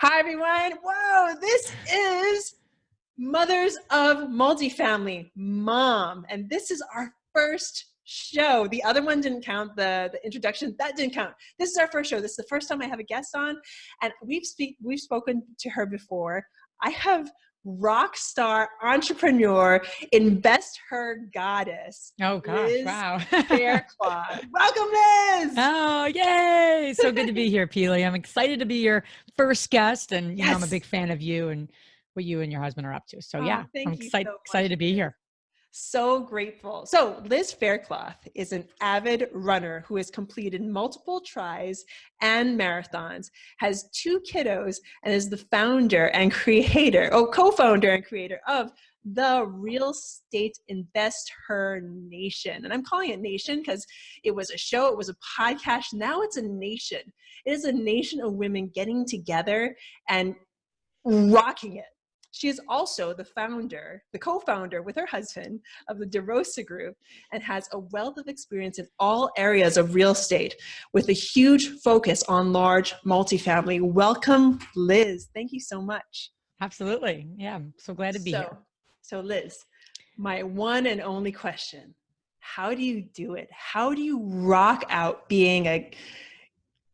Hi, everyone. Whoa, this is Mothers of Multifamily, Mom. And this is our first show. The other one didn't count, the introduction, that didn't count. This is our first show. This is the first time I have a guest on, and we've spoken to her before. I have rock star entrepreneur, invest her goddess. Oh gosh, Liz wow. Faircloth. Welcome, Liz. Oh, yay. So good to be here, Pili. I'm excited to be your first guest. And, you know, I'm a Yes. big fan of you and what you and your husband are up to. So yeah, I'm Thank you so excited much. to be here. So grateful. So Liz Faircloth is an avid runner who has completed multiple tries and marathons, has 2 kiddos, and is the co-founder and creator of the Real Estate Invest Her Nation. And I'm calling it Nation because it was a show, it was a podcast. Now it's a nation. It is a nation of women getting together and rocking it. She is also the co-founder with her husband of the DeRosa group, and has a wealth of experience in all areas of real estate with a huge focus on large multifamily. Welcome, Liz. Thank you so much. Absolutely. Yeah. I'm so glad to be here. So Liz, my one and only question, how do you do it? How do you rock out being a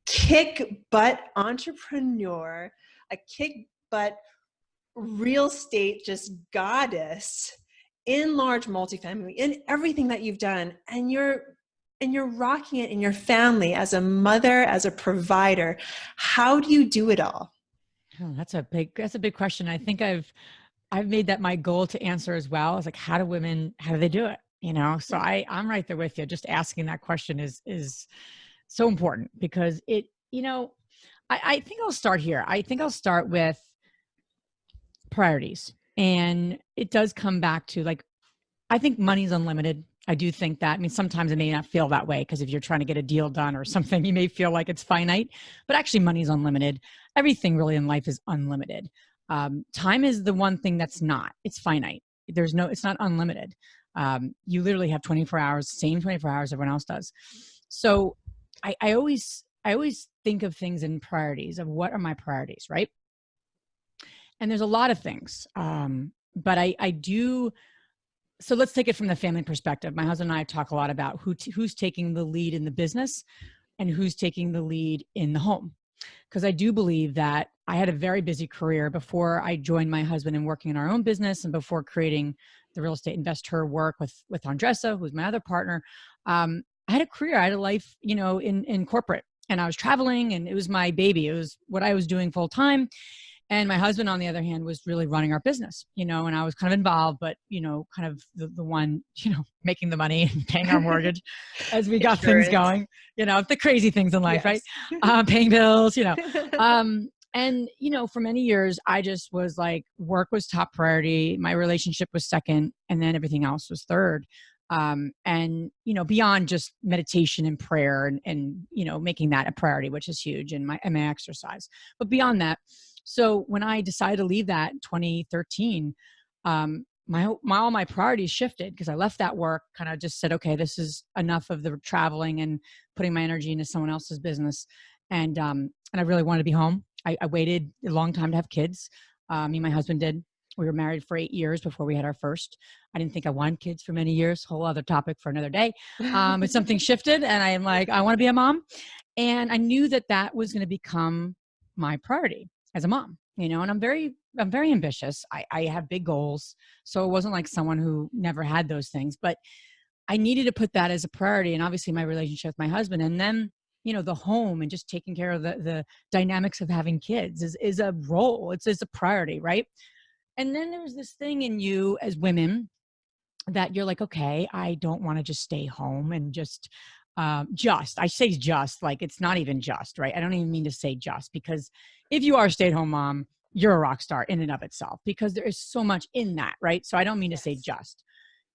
kick butt entrepreneur, a kick butt real estate just goddess in large multifamily, in everything that you've done, and you're rocking it in your family as a mother, as a provider? How do you do it all? Oh, that's a big question. I think I've made that my goal to answer as well. It's like, how do they do it? You know, so I'm right there with you. Just asking that question is so important because it, you know, I think I'll start here. I think I'll start with priorities. And it does come back to, like, I think money's unlimited. I do think that. I mean, sometimes it may not feel that way because if you're trying to get a deal done or something, you may feel like it's finite, but actually money's unlimited. Everything really in life is unlimited. Time is the one thing that's not. It's finite. It's not unlimited. You literally have 24 hours, same 24 hours everyone else does. So I always think of things in priorities, of what are my priorities, right? And there's a lot of things, but I do. So let's take it from the family perspective. My husband and I talk a lot about who's taking the lead in the business and who's taking the lead in the home. Because I do believe that I had a very busy career before I joined my husband in working in our own business, and before creating the Real Estate Investor work with Andressa, who's my other partner. I had a career, I had a life, you know, in corporate, and I was traveling, and it was my baby. It was what I was doing full time. And my husband, on the other hand, was really running our business, you know, and I was kind of involved, but, you know, kind of the one, you know, making the money and paying our mortgage as we got things going, you know, the crazy things in life, Yes. right? Paying bills, you know. And, you know, for many years, I just was like, work was top priority. My relationship was second, and then everything else was third. And, you know, beyond just meditation and prayer and, you know, making that a priority, which is huge, and my exercise, but beyond that. So when I decided to leave that in 2013, all my priorities shifted, because I left that work, kind of just said, okay, this is enough of the traveling and putting my energy into someone else's business. And I really wanted to be home. I waited a long time to have kids. Me and my husband did. We were married for 8 years before we had our first. I didn't think I wanted kids for many years. Whole other topic for another day. But something shifted, and I'm like, I want to be a mom. And I knew that was going to become my priority as a mom, you know, and I'm very ambitious. I have big goals. So it wasn't like someone who never had those things, but I needed to put that as a priority. And obviously my relationship with my husband, and then, you know, the home and just taking care of the dynamics of having kids is a role. It's a priority, right? And then there was this thing in you as women that you're like, okay, I don't want to just stay home and I say just, like, it's not even just, right? I don't even mean to say just, because if you are a stay-at-home mom, you're a rock star in and of itself, because there is so much in that, right? So I don't mean to say just.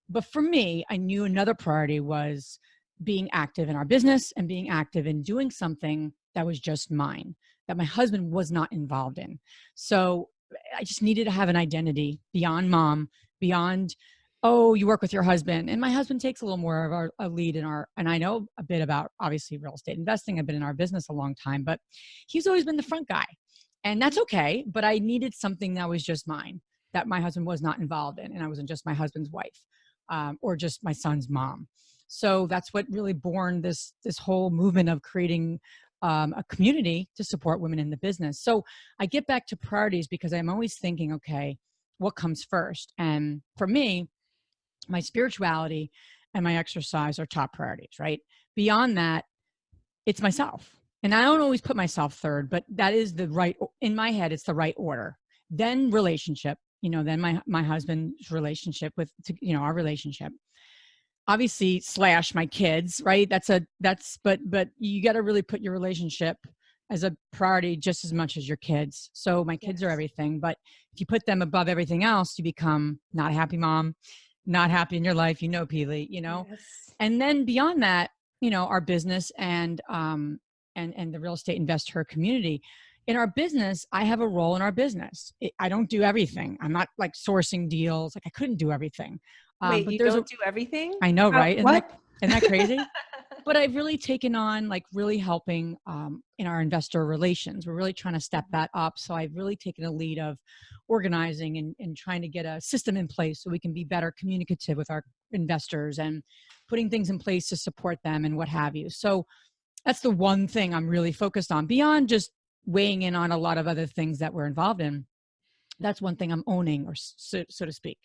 But for me, I knew another priority was being active in our business and being active in doing something that was just mine, that my husband was not involved in. So I just needed to have an identity beyond mom, beyond, oh, you work with your husband. And my husband takes a little more of a lead and I know a bit about, obviously, real estate investing. I've been in our business a long time, but he's always been the front guy. And that's okay. But I needed something that was just mine, that my husband was not involved in. And I wasn't just my husband's wife, or just my son's mom. So that's what really born this whole movement of creating a community to support women in the business. So I get back to priorities because I'm always thinking, okay, what comes first? And for me, my spirituality and my exercise are top priorities, right? Beyond that, it's myself. And I don't always put myself third, but that is in my head, it's the right order. Then relationship, then my husband's relationship our relationship. Obviously / my kids, right? But you got to really put your relationship as a priority just as much as your kids. So my kids are everything, but if you put them above everything else, you become not a happy mom, not happy in your life, Pili, Yes. and then beyond that, our business and the real estate investor community. In our business, I have a role in our business. I don't do everything. I'm not like sourcing deals. Like I couldn't do everything. Wait, but you don't do everything? I know, right? What? Isn't that crazy? But I've really taken on really helping in our investor relations. We're really trying to step that up. So I've really taken a lead of organizing and trying to get a system in place so we can be better communicative with our investors and putting things in place to support them and what have you. So that's the one thing I'm really focused on beyond just weighing in on a lot of other things that we're involved in. That's one thing I'm owning, or so to speak.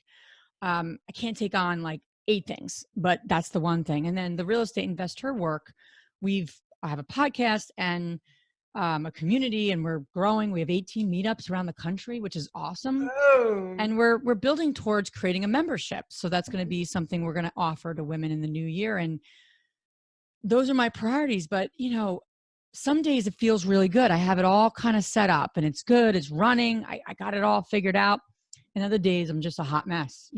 I can't take on like 8 things, but that's the one thing. And then the real estate investor work, I have a podcast and a community, and we're growing. We have 18 meetups around the country, which is awesome. Oh. And we're building towards creating a membership. So that's going to be something we're going to offer to women in the new year. And those are my priorities. But, some days it feels really good. I have it all kind of set up and it's good. It's running. I got it all figured out. And other days I'm just a hot mess,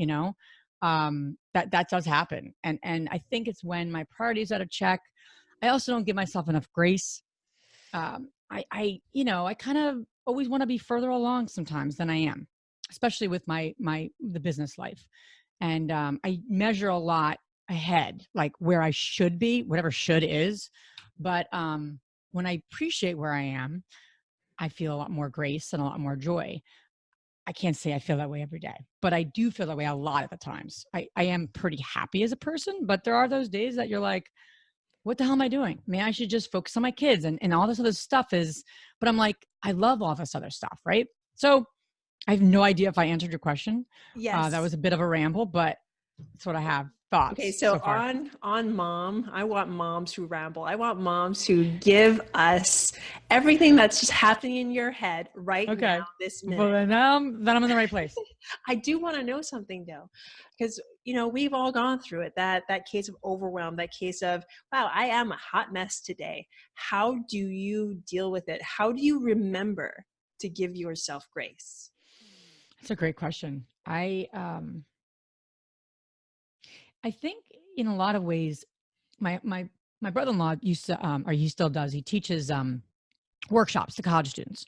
that does happen. And I think it's when my priorities are out of check. I also don't give myself enough grace. I kind of always want to be further along sometimes than I am, especially with the business life. And I measure a lot ahead, like where I should be, whatever should is. But when I appreciate where I am, I feel a lot more grace and a lot more joy. I can't say I feel that way every day, but I do feel that way a lot of the times. I am pretty happy as a person, but there are those days that you're like, what the hell am I doing? I mean, I should just focus on my kids and all this other stuff but I'm like, I love all this other stuff, right? So I have no idea if I answered your question. Yes. That was a bit of a ramble, but that's what I have. Thoughts. Okay, so on mom, I want moms who ramble. I want moms who give us everything that's just happening in your head right now, this minute. Well, then I'm in the right place. I do want to know something though, because we've all gone through it. That case of overwhelm, that case of, wow, I am a hot mess today. How do you deal with it? How do you remember to give yourself grace? That's a great question. I think in a lot of ways, my brother-in-law used to, or he still does, he teaches workshops to college students,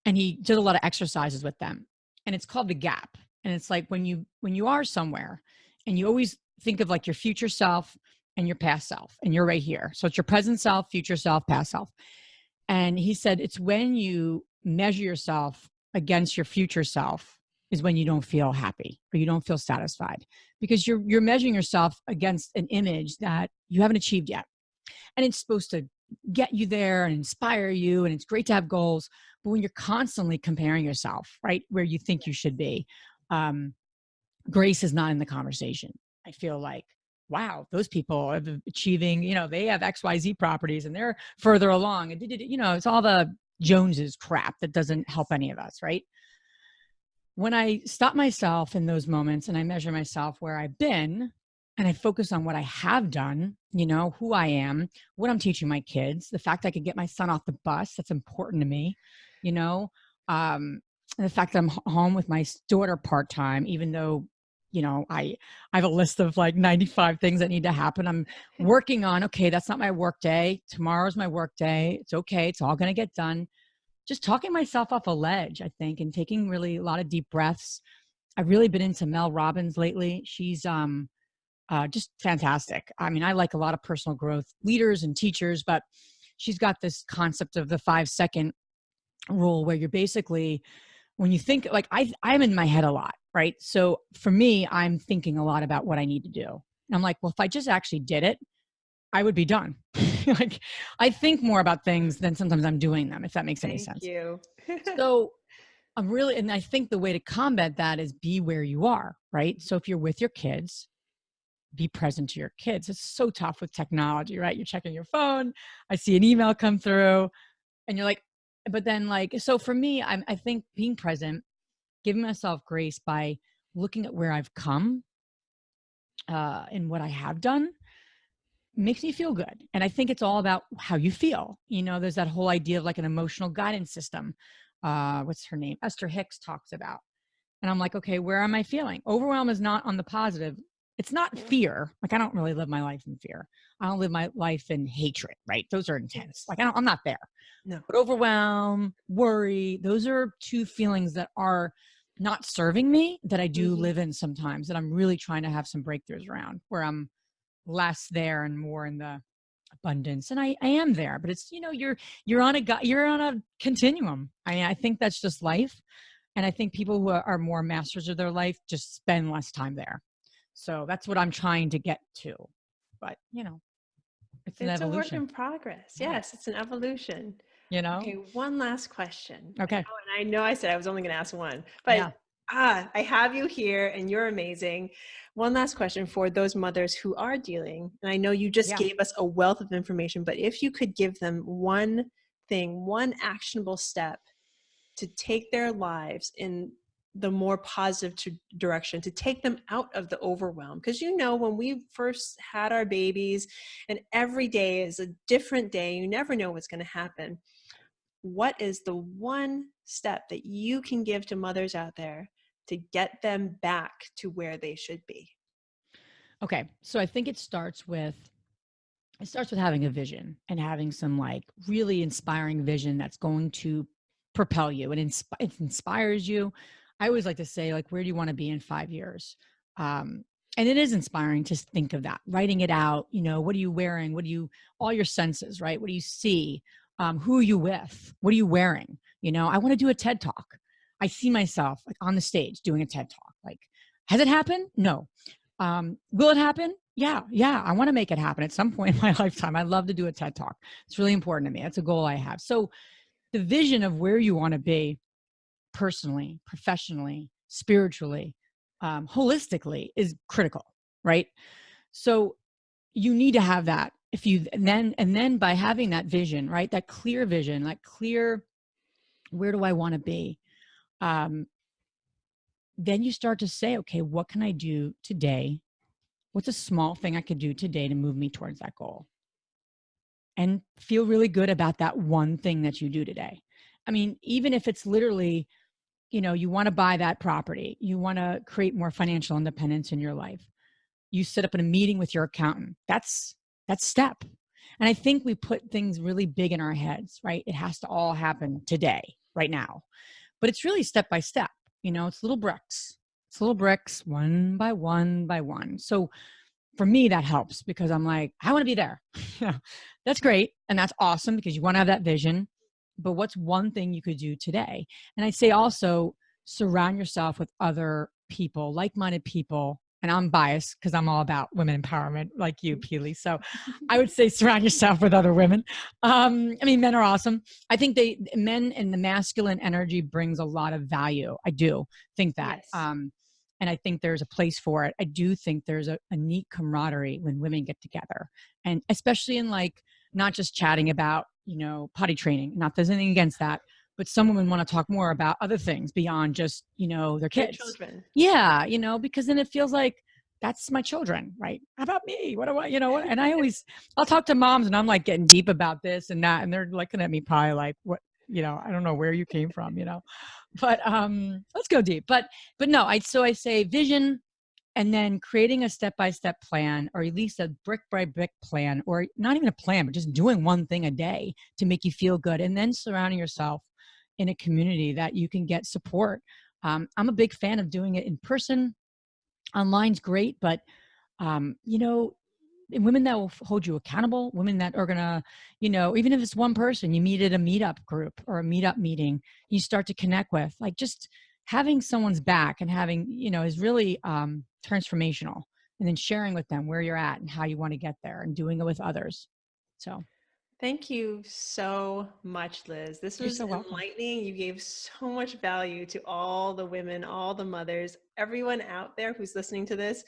and he did a lot of exercises with them. And it's called the gap. And it's like when you are somewhere and you always think of like your future self and your past self, and you're right here. So it's your present self, future self, past self. And he said, it's when you measure yourself against your future self is when you don't feel happy or you don't feel satisfied, because you're measuring yourself against an image that you haven't achieved yet. And it's supposed to get you there and inspire you. And it's great to have goals. But when you're constantly comparing yourself, right, where you think you should be, grace is not in the conversation. I feel like, wow, those people are achieving, they have XYZ properties and they're further along. And, it's all the Joneses crap that doesn't help any of us, right? When I stop myself in those moments and I measure myself where I've been and I focus on what I have done, who I am, what I'm teaching my kids, the fact I could get my son off the bus, that's important to me, and the fact that I'm home with my daughter part-time, even though, I have a list of like 95 things that need to happen. I'm working on, okay, that's not my work day. Tomorrow's my work day. It's okay. It's all going to get done. Just talking myself off a ledge, I think, and taking really a lot of deep breaths. I've really been into Mel Robbins lately. She's just fantastic. I mean, I like a lot of personal growth leaders and teachers, but she's got this concept of the 5-second rule where you're basically, when you think, like I'm in my head a lot, right? So for me, I'm thinking a lot about what I need to do. And I'm like, well, if I just actually did it, I would be done. Like I think more about things than sometimes I'm doing them, if that makes any Thank sense. you. So and I think the way to combat that is be where you are, right? So if you're with your kids, be present to your kids. It's so tough with technology, right? You're checking your phone. I see an email come through and you're like, but then like, so for me, I think being present, giving myself grace by looking at where I've come and what I have done makes me feel good. And I think it's all about how you feel. You know, there's that whole idea of like an emotional guidance system. What's her name? Esther Hicks talks about. And I'm like, okay, where am I feeling? Overwhelm is not on the positive. It's not fear. Like I don't really live my life in fear. I don't live my life in hatred, right? Those are intense. Like I'm not there. No. But overwhelm, worry, those are two feelings that are not serving me that I do live in sometimes, that I'm really trying to have some breakthroughs around, where I'm less there and more in the abundance. And I am there, but it's, you know, you're on a continuum. I mean, I think that's just life. And I think people who are more masters of their life just spend less time there. So that's what I'm trying to get to. But, you know, it's an evolution. It's a work in progress. Yes, it's an evolution. You know? Okay, one last question. Okay. Oh, and I know I said I was only going to ask one, but I have you here and you're amazing. One last question for those mothers who are dealing, and I know you just gave us a wealth of information, but if you could give them one thing, one actionable step to take their lives in the more positive direction, to take them out of the overwhelm. Because you know, when we first had our babies and every day is a different day, you never know what's going to happen. What is the one step that you can give to mothers out there to get them back to where they should be? Okay. So I think it starts with having a vision and having some like really inspiring vision that's going to propel you and it inspires you. I always like to say, like, where do you want to be in 5 years? And it is inspiring to think of that, writing it out. You know, what are you wearing? All your senses, right? What do you see? Who are you with? What are you wearing? You know, I want to do a TED talk. I see myself like on the stage doing a TED talk. Like, has it happened? No. Will it happen? Yeah. I want to make it happen at some point in my lifetime. I'd love to do a TED talk. It's really important to me. That's a goal I have. So the vision of where you want to be personally, professionally, spiritually, holistically is critical, right? So you need to have that. And then by having that vision, right? That clear vision, like clear, where do I want to be? Then you start to say, okay, what can I do today? What's a small thing I could do today to move me towards that goal? And feel really good about that one thing that you do today. I mean, even if it's literally, you know, you want to buy that property, you want to create more financial independence in your life. You sit up in a meeting with your accountant. That's step. And I think we put things really big in our heads, right? It has to all happen today, right now. But it's really step by step. You know, it's little bricks. It's little bricks, one by one by one. So for me, that helps because I'm like, I want to be there. That's great. And that's awesome because you want to have that vision. But what's one thing you could do today? And I'd say also surround yourself with other people, like-minded people. And I'm biased because I'm all about women empowerment like you, Pili. So I would say surround yourself with other women. I mean, men are awesome. I think men and the masculine energy brings a lot of value. I do think that. Yes. And I think there's a place for it. I do think there's a neat camaraderie when women get together. And especially in like, not just chatting about, you know, potty training, not there's anything against that, but some women want to talk more about other things beyond just, you know, their kids. Their children. Yeah. You know, because then it feels like that's my children, right? How about me? What do I, you know, and I'll talk to moms and I'm like getting deep about this and that. And they're looking at me probably like, what, you know, I don't know where you came from, you know, but let's go deep. But no, I say vision, and then creating a step-by-step plan, or at least a brick-by-brick plan, or not even a plan, but just doing one thing a day to make you feel good. And then surrounding yourself in a community that you can get support. I'm a big fan of doing it in person. Online's great, but you know, women that will hold you accountable, women that are going to, you know, even if it's one person you meet at a meetup group or a meetup meeting, you start to connect with, like, just having someone's back and having, you know, is really transformational. And then sharing with them where you're at and how you want to get there and doing it with others. So Thank you so much, Liz. This you're was so welcome. enlightening. You gave so much value to all the women, all the mothers, everyone out there who's listening to this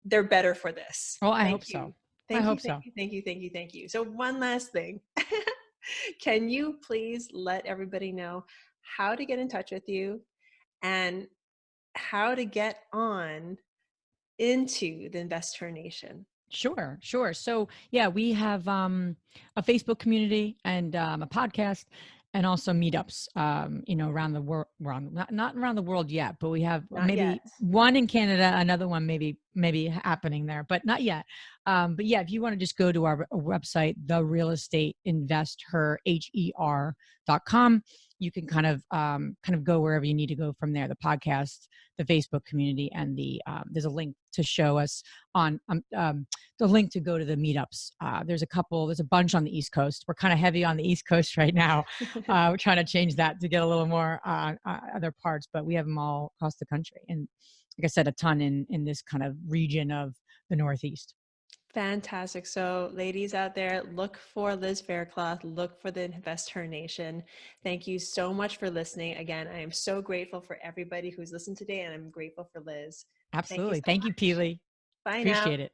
they're better for this. Well, I hope Thank so. you. I Thank you, hope thank so. you, thank you, thank you, thank you. So one last thing. Can you please let everybody know how to get in touch with you and how to get on into the Investor Nation? Sure, sure. So yeah, we have a Facebook community and a podcast, and also meetups. You know, around the world, around not around the world yet, but we have Not yet. maybe one in Canada, another one maybe happening there, but not yet. But yeah, if you want to just go to our website, the real estate investor her.com, you can kind of go wherever you need to go from there. The podcast, the Facebook community, and there's a link to show us on the link to go to the meetups. There's a bunch on the East Coast. We're kind of heavy on the East Coast right now. We're trying to change that to get a little more other parts, but we have them all across the country. And like I said, a ton in this kind of region of the Northeast. Fantastic. So ladies out there, look for Liz Faircloth, look for the Investor Nation. Thank you so much for listening. Again, I am so grateful for everybody who's listened today, and I'm grateful for Liz. Thank you Absolutely. so Thank you, much. Pili. Bye now. Appreciate it.